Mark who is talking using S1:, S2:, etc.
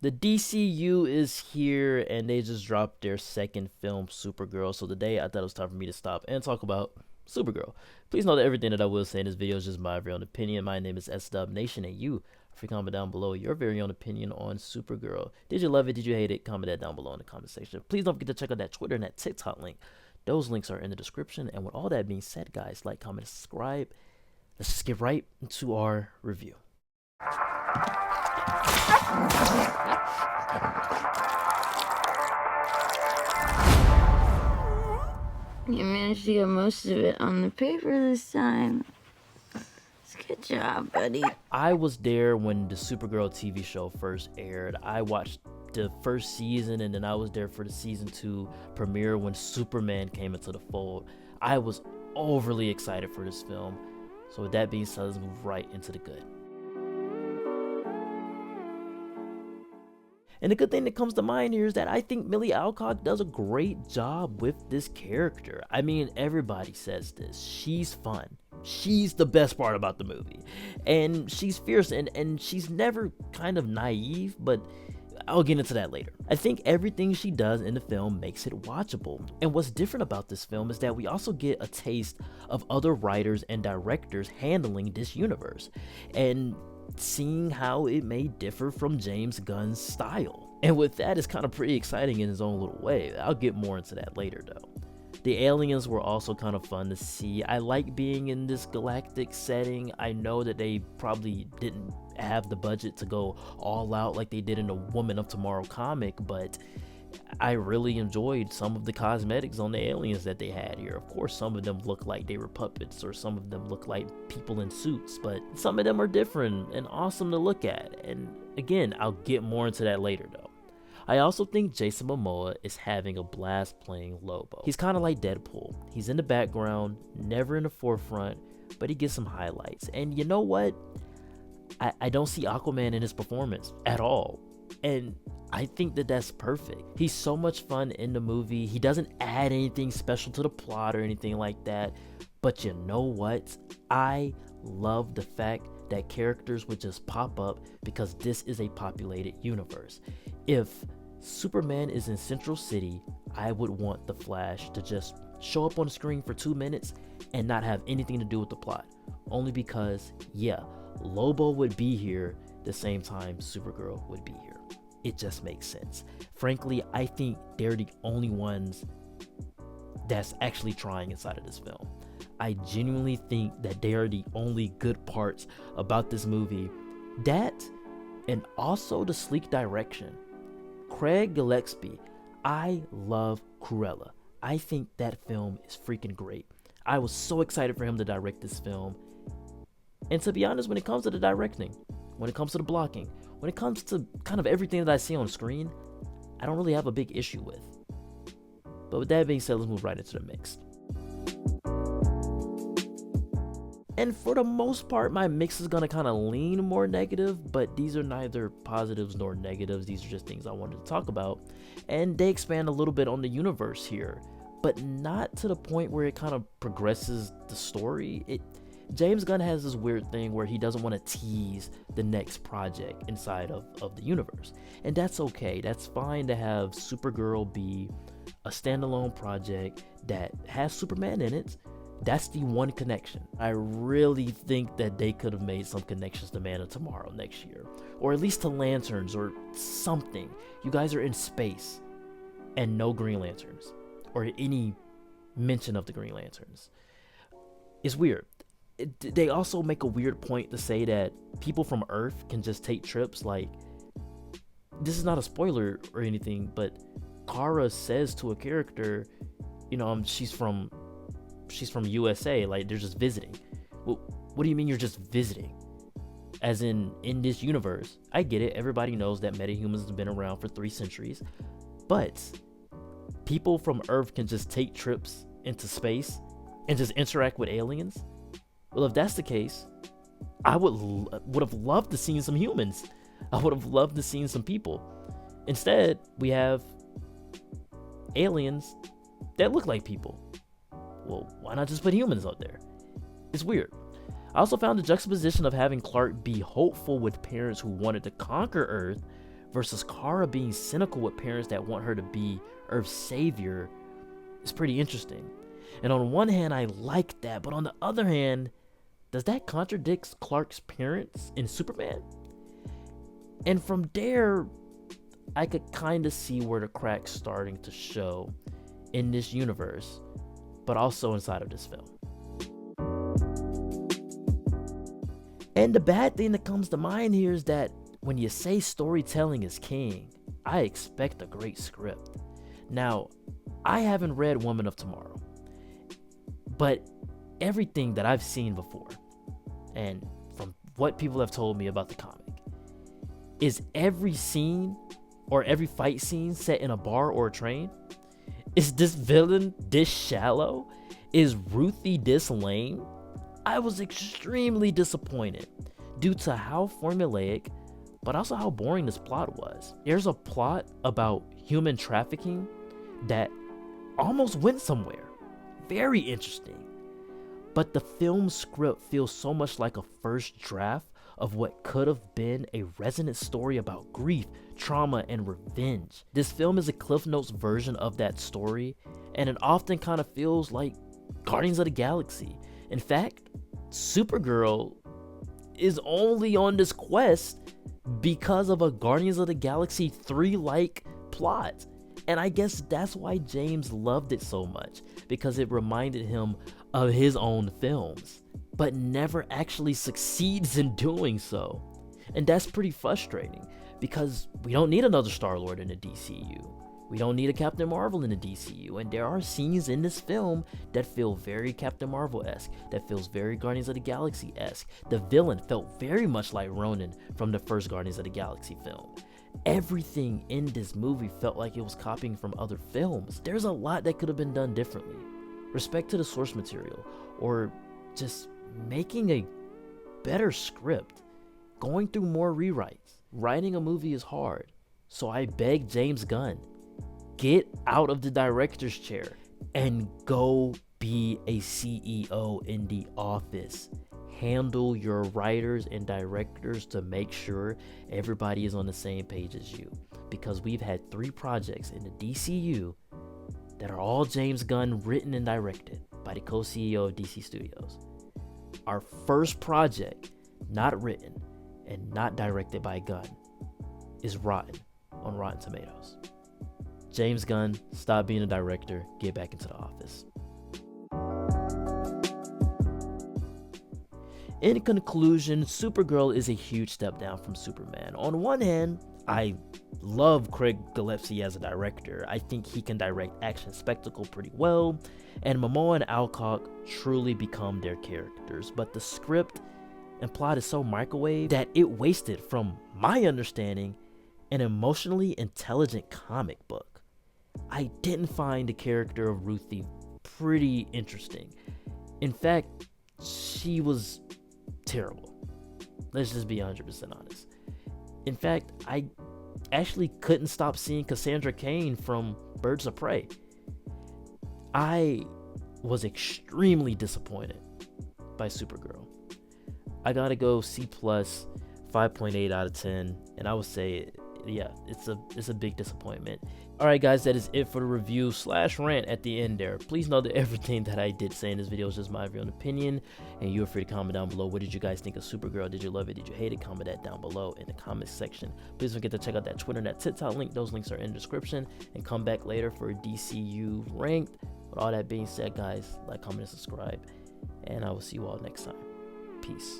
S1: The DCU is here, and they just dropped their second film, Supergirl. So today, I thought it was time for me to stop and talk about Supergirl. Please know that everything that I will say in this video is just my very own opinion. My name is SDubNation, and you, if you comment down below your very own opinion on Supergirl. Did you love it? Did you hate it? Comment that down below in the comment section. Please don't forget to check out that Twitter and that TikTok link. Those links are in the description. And with all that being said, guys, like, comment, subscribe. Let's just get right into our review.
S2: You managed to get most of it on the paper this time. Good job, buddy.
S1: I was there when the Supergirl TV show first aired. I watched the first season, and then I was there for the season 2 premiere when Superman came into the fold. I was overly excited for this film. So with that being said, let's move right into the good. And the good thing that comes to mind here is that I think Millie Alcock does a great job with this character. I mean, everybody says this. She's fun. She's the best part about the movie. And she's fierce, and she's never kind of naive, but I'll get into that later. I think everything she does in the film makes it watchable. And what's different about this film is that we also get a taste of other writers and directors handling this universe, and seeing how it may differ from James Gunn's style. And with that, it's kind of pretty exciting in its own little way. I'll get more into that later though. The aliens were also kind of fun to see. I like being in this galactic setting. I know that they probably didn't have the budget to go all out like they did in the Woman of Tomorrow comic, but I really enjoyed some of the cosmetics on the aliens that they had here. Of course, some of them look like they were puppets, or some of them look like people in suits, but some of them are different and awesome to look at. And again, I'll get more into that later though. I also think Jason Momoa is having a blast playing Lobo. He's kind of like Deadpool. He's in the background, never in the forefront, but he gets some highlights. And you know what? I don't see Aquaman in his performance at all. And I think that that's perfect. He's so much fun in the movie. He doesn't add anything special to the plot or anything like that. But you know what? I love the fact that characters would just pop up because this is a populated universe. If Superman is in Central City, I would want the Flash to just show up on the screen for 2 minutes and not have anything to do with the plot. Only because, yeah, Lobo would be here the same time Supergirl would be here. It just makes sense. Frankly, I think they're the only ones that's actually trying inside of this film. I genuinely think that they are the only good parts about this movie. That, and also the sleek direction. Craig Gillespie, I love Cruella. I think that film is freaking great. I was so excited for him to direct this film. And to be honest, when it comes to the directing, when it comes to the blocking, when it comes to kind of everything that I see on screen, I don't really have a big issue with. But with that being said, let's move right into the mix. And for the most part, my mix is gonna kind of lean more negative, but these are neither positives nor negatives. These are just things I wanted to talk about. And they expand a little bit on the universe here, but not to the point where it kind of progresses the story. James Gunn has this weird thing where he doesn't want to tease the next project inside of the universe. And that's okay. That's fine to have Supergirl be a standalone project that has Superman in it. That's the one connection. I really think that they could have made some connections to Man of Tomorrow next year, or at least to Lanterns or something. You guys are in space and no Green Lanterns or any mention of the Green Lanterns. It's weird. They also make a weird point to say that people from Earth can just take trips. Like, this is not a spoiler or anything, but Kara says to a character, you know, she's from USA, like they're just visiting. Well, what do you mean you're just visiting? As in this universe, I get it. Everybody knows that metahumans have been around for 3 centuries, but people from Earth can just take trips into space and just interact with aliens. Well, if that's the case, I would have loved to see some humans. I would have loved to see some people. Instead, we have aliens that look like people. Well, why not just put humans out there? It's weird. I also found the juxtaposition of having Clark be hopeful with parents who wanted to conquer Earth versus Kara being cynical with parents that want her to be Earth's savior is pretty interesting. And on one hand, I like that, but on the other hand, does that contradict Clark's parents in Superman? And from there, I could kind of see where the cracks starting to show in this universe, but also inside of this film. And the bad thing that comes to mind here is that when you say storytelling is king, I expect a great script. Now, I haven't read Woman of Tomorrow, but everything that I've seen before, and from what people have told me about the comic, is every scene or every fight scene set in a bar or a train? Is this villain this shallow? Is Ruthie this lame? I was extremely disappointed due to how formulaic, but also how boring this plot was. There's a plot about human trafficking that almost went somewhere. Very interesting. But the film script feels so much like a first draft of what could have been a resonant story about grief, trauma, and revenge. This film is a Cliff Notes version of that story, and it often kind of feels like Guardians of the Galaxy. In fact, Supergirl is only on this quest because of a Guardians of the Galaxy 3-like plot. And I guess that's why James loved it so much, because it reminded him of his own films, but never actually succeeds in doing so. And that's pretty frustrating, because we don't need another Star-Lord in the DCU. We don't need a Captain Marvel in the DCU, and there are scenes in this film that feel very Captain Marvel-esque, that feels very Guardians of the Galaxy-esque. The villain felt very much like Ronan from the first Guardians of the Galaxy film. Everything in this movie felt like it was copying from other films. There's a lot that could have been done differently. Respect to the source material, or just making a better script, going through more rewrites. Writing a movie is hard, so I beg James Gunn, get out of the director's chair and go be a CEO in the office. Handle your writers and directors to make sure everybody is on the same page as you, because we've had 3 projects in the DCU that are all James Gunn written and directed by the co-CEO of DC Studios. Our first project not written and not directed by Gunn is Rotten on Rotten Tomatoes. James Gunn, stop being a director, get back into the office. In conclusion, Supergirl is a huge step down from Superman. On one hand, I love Craig Gillespie as a director. I think he can direct action spectacle pretty well, and Momoa and Alcock truly become their characters. But the script and plot is so microwave that it wasted, from my understanding, an emotionally intelligent comic book. I didn't find the character of Ruthie pretty interesting. In fact, she was terrible. Let's just be 100% honest. In fact, I actually couldn't stop seeing Cassandra Cain from Birds of Prey. I was extremely disappointed by Supergirl. I gotta go C+, 5.8 out of 10, and I would say, yeah, it's a big disappointment. Alright guys, that is it for the review / rant at the end there. Please know that everything that I did say in this video is just my very own opinion, and you're free to comment down below. What did you guys think of Supergirl? Did you love it? Did you hate it? Comment that down below in the comment section. Please don't forget to check out that Twitter and that TikTok link. Those links are in the description, and come back later for a DCU ranked. With all that being said, guys, like, comment, and subscribe, and I will see you all next time. Peace.